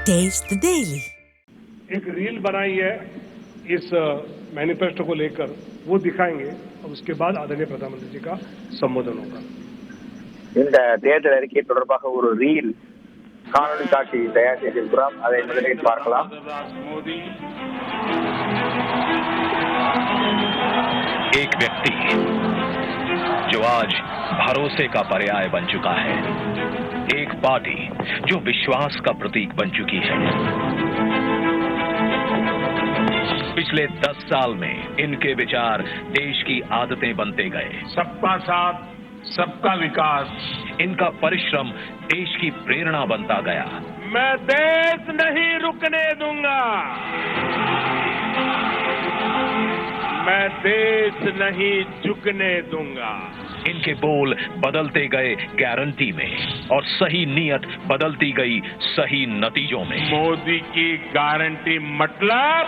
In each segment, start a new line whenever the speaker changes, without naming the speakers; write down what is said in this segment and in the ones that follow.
Test daily.
एक reel बनाई है इस मैनिफेस्टो को लेकर, वो दिखाएंगे और उसके बाद आदरणीय प्रधानमंत्री जी का संबोधन होगा।
இந்த தேர்தல் அறிக்கை தொடர்பாக ஒரு ரீல் காணொலி காட்சி தயார் செய்திருக்கிறோம். அதை முதலில் பார்க்கலாம்.
एक व्यक्ति जो आज भरोसे का पर्याय बन चुका है, एक पार्टी जो विश्वास का प्रतीक बन चुकी है। पिछले 10 साल में इनके विचार देश की आदतें बनते गए।
सबका साथ, सबका विकास,
इनका परिश्रम देश की प्रेरणा बनता गया।
मैं देश नहीं रुकने दूंगा, मैं देश नहीं झुकने दूंगा।
इनके बोल बदलते गए गारंटी में और सही नीयत बदलती गई सही नतीजों में।
मोदी की गारंटी मतलब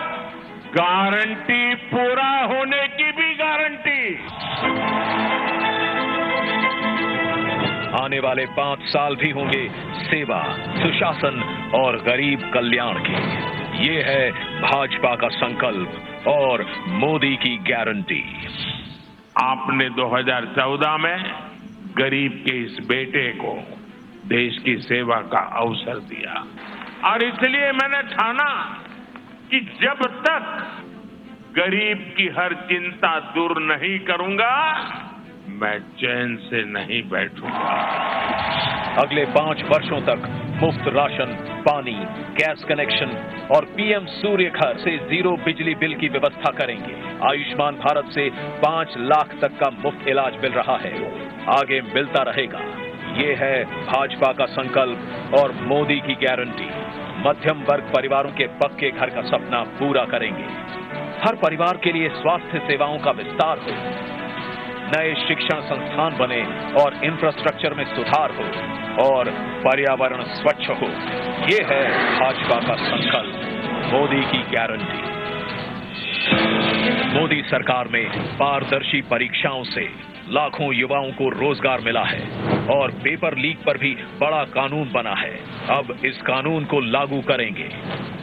गारंटी पूरा होने की भी गारंटी।
आने वाले 5 साल भी होंगे सेवा, सुशासन और गरीब कल्याण के। ये है भाजपा का संकल्प और मोदी की गारंटी।
आपने 2014 में गरीब के इस बेटे को देश की सेवा का अवसर दिया और इसलिए मैंने ठाना कि जब तक गरीब की हर चिंता दूर नहीं करूंगा, मैं चैन से नहीं बैठूंगा।
अगले 5 वर्षों तक मुफ्त राशन, पानी, गैस कनेक्शन और पीएम सूर्य घर से 0 बिजली बिल की व्यवस्था करेंगे। आयुष्मान भारत से 5 लाख तक का मुफ्त इलाज मिल रहा है, आगे मिलता रहेगा। ये है भाजपा का संकल्प और मोदी की गारंटी। मध्यम वर्ग परिवारों के पक्के घर का सपना पूरा करेंगे। हर परिवार के लिए स्वास्थ्य सेवाओं का विस्तार हो, नए शिक्षण संस्थान बने और इंफ्रास्ट्रक्चर में सुधार हो और पर्यावरण स्वच्छ हो। ये है भाजपा का संकल्प, मोदी की गारंटी। मोदी सरकार में पारदर्शी परीक्षाओं से लाखों युवाओं को रोजगार मिला है और पेपर लीक पर भी बड़ा कानून बना है। अब इस कानून को लागू करेंगे।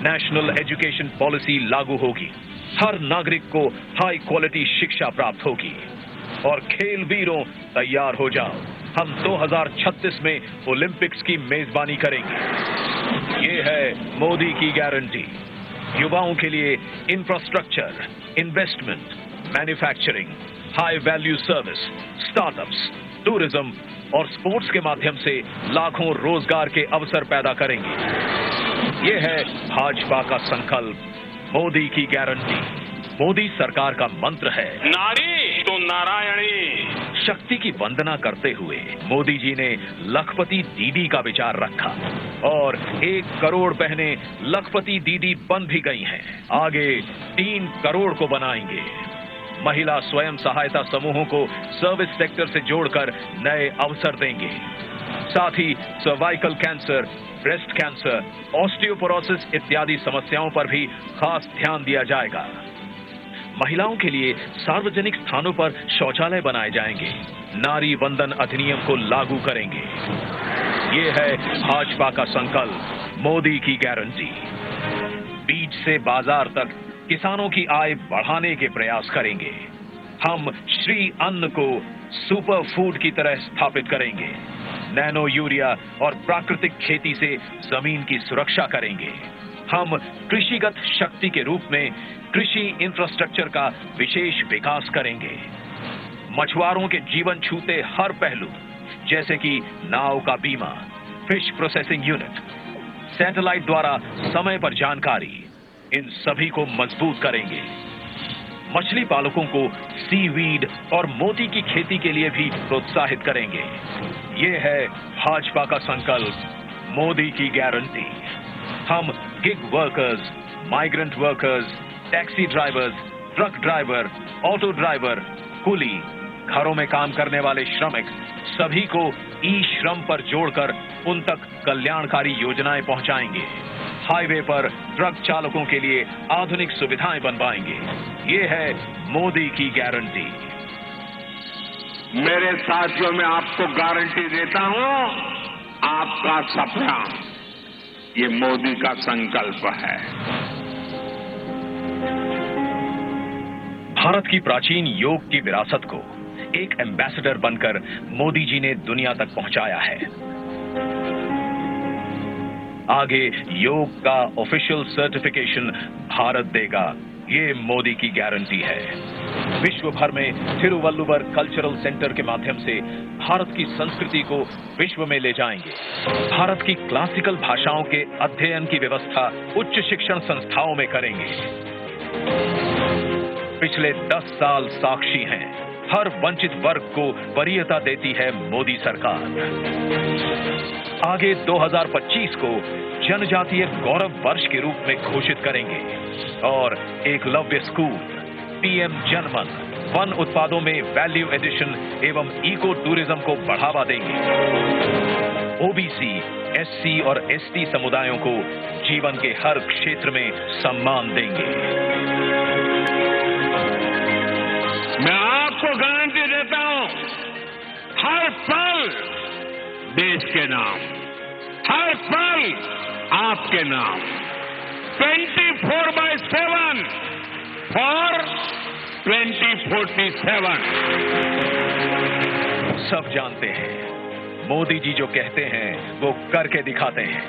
नेशनल एजुकेशन पॉलिसी लागू होगी। हर नागरिक को हाई क्वालिटी शिक्षा प्राप्त होगी। और खेल वीरों तैयार हो जाओ, हम 2036 में ओलंपिक्स की मेजबानी करेंगे। ये है मोदी की गारंटी। युवाओं के लिए infrastructure, investment, manufacturing, high value service, startups, tourism और स्पोर्ट्स के माध्यम से लाखों रोजगार के अवसर पैदा करेंगे। ये है भाजपा का संकल्प, मोदी की गारंटी। मोदी सरकार का मंत्र है
नारी तो नारायणी।
शक्ति की वंदना करते हुए मोदी जी ने लखपति दीदी का विचार रखा और 1 करोड़ बहनें लखपति दीदी बन भी गई हैं। आगे 3 करोड़ को बनाएंगे। महिला स्वयं सहायता समूहों को सर्विस सेक्टर से जोड़कर नए अवसर देंगे। साथ ही cervical cancer, breast cancer, osteoporosis इत्यादि समस्याओं पर भी खास ध्यान दिया जाएगा। महिलाओं के लिए सार्वजनिक स्थानों पर शौचालय बनाए जाएंगे। नारी वंदन अधिनियम को लागू करेंगे। ये है भाजपा का संकल्प, मोदी की गारंटी। बीज से बाजार तक किसानों की आय बढ़ाने के प्रयास करेंगे। हम श्री अन्न को सुपर फूड की तरह स्थापित करेंगे। नैनो यूरिया और प्राकृतिक खेती से जमीन की सुरक्षा करेंगे। हम कृषिगत शक्ति के रूप में कृषि इंफ्रास्ट्रक्चर का विशेष विकास करेंगे। मछुआरों के जीवन छूते हर पहलू, जैसे कि नाव का बीमा, फिश प्रोसेसिंग यूनिट, सैटेलाइट द्वारा समय पर जानकारी, इन सभी को मजबूत करेंगे। मछली पालकों को सीवीड और मोती की खेती के लिए भी प्रोत्साहित करेंगे। ये है भाजपा का संकल्प, मोदी की गारंटी। हम gig workers, migrant workers, taxi drivers, truck driver, auto driver, कुली, घरों में काम करने वाले श्रमिक, सभी को ई श्रम पर जोड़कर उन तक कल्याणकारी योजनाएं पहुंचाएंगे। हाईवे पर ट्रक चालकों के लिए आधुनिक सुविधाएं बनवाएंगे। ये है मोदी की गारंटी।
मेरे साथियों, मैं आपको गारंटी देता हूं, आपका सपना ये मोदी का संकल्प है।
भारत की प्राचीन योग की विरासत को एक एम्बेसडर बनकर मोदी जी ने दुनिया तक पहुंचाया है। आगे योग का ऑफिशियल सर्टिफिकेशन भारत देगा, ये मोदी की गारंटी है। विश्व भर में थिरुवल्लुवर कल्चरल सेंटर के माध्यम से भारत की संस्कृति को विश्व में ले जाएंगे। भारत की क्लासिकल भाषाओं के अध्ययन की व्यवस्था उच्च शिक्षण संस्थाओं में करेंगे। पिछले 10 साल साक्षी हैं, हर वंचित वर्ग को वरीयता देती है मोदी सरकार। आगे 2025 को जनजातीय गौरव वर्ष के रूप में घोषित करेंगे और एकलव्य स्कूल, पीएम जनमन, वन उत्पादों में वैल्यू एडिशन एवं इको टूरिज्म को बढ़ावा देंगे। ओबीसी, एससी और एसटी समुदायों को जीवन के हर क्षेत्र में सम्मान देंगे।
मैं आपको गारंटी देता हूं, हर पल देश के नाम, हर पल आपके नाम, 24/7 फॉर 2047।
सब जानते हैं, मोदी जी जो कहते हैं वो करके दिखाते हैं।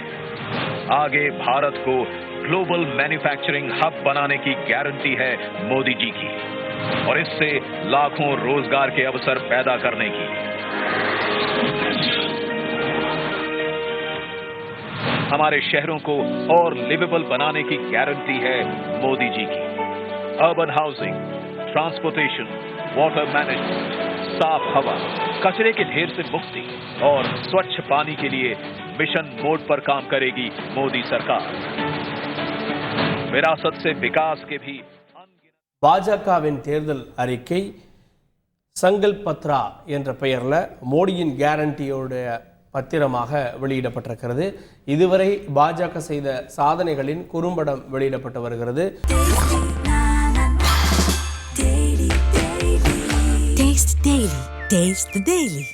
आगे भारत को ग्लोबल मैन्युफैक्चरिंग हब बनाने की गारंटी है मोदी जी की, और इससे लाखों रोजगार के अवसर पैदा करने की। हमारे शहरों को और लिवेबल बनाने की गारंटी है मोदी जी की। Urban housing, transportation, water management, साफ हवा, कचरे के ढेर से मुक्ति और स्वच्छ पानी के लिए मिशन मोड पर काम करेगी मोदी सरकार। विरासत से विकास के भी
பாஜகவின் தேர்தல் அறிக்கை சங்கல்ப் பத்ரா என்ற பெயரில் மோடியின் கேரண்டியோட பத்திரமாக வெளியிடப்பட்டிருக்கிறது. இதுவரை பாஜக செய்த சாதனைகளின் குறும்படம் வெளியிடப்பட்டு வருகிறது.
Taste the Daily.